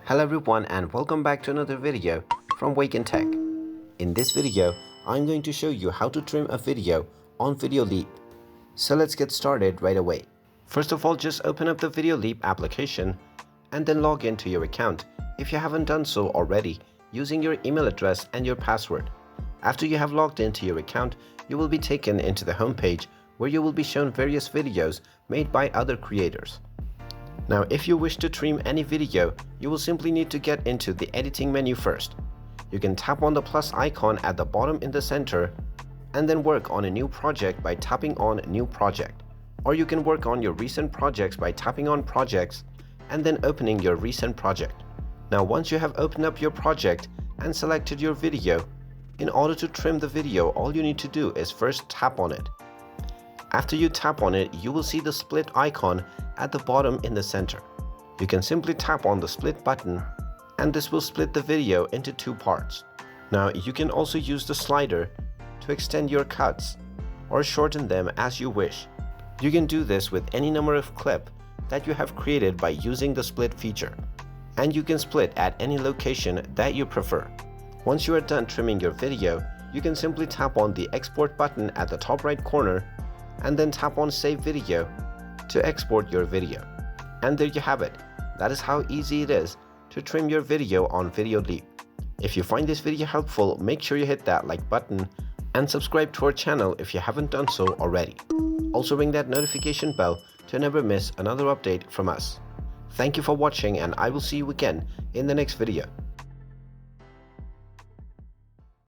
Hello everyone and welcome back to another video from Wake&Tech. In this video, I'm going to show you how to trim a video on Videoleap. So let's get started right away. First of all, just open up the Videoleap application and then log into your account if you haven't done so already using your email address and your password. After you have logged into your account, you will be taken into the home page where you will be shown various videos made by other creators. Now, if you wish to trim any video, you will simply need to get into the editing menu first. You can tap on the plus icon at the bottom in the center and then work on a new project by tapping on New Project. Or you can work on your recent projects by tapping on Projects and then opening your recent project. Now, once you have opened up your project and selected your video, in order to trim the video, all you need to do is first tap on it. After you tap on it, you will see the split icon at the bottom in the center. You can simply tap on the split button and this will split the video into two parts. Now, you can also use the slider to extend your cuts or shorten them as you wish. You can do this with any number of clips that you have created by using the split feature. And you can split at any location that you prefer. Once you are done trimming your video, you can simply tap on the export button at the top right corner and then tap on Save Video to export your video. And there you have it. That is how easy it is to trim your video on Videoleap. If you find this video helpful, make sure you hit that like button and subscribe to our channel if you haven't done so already. Also ring that notification bell to never miss another update from us. Thank you for watching and I will see you again in the next video.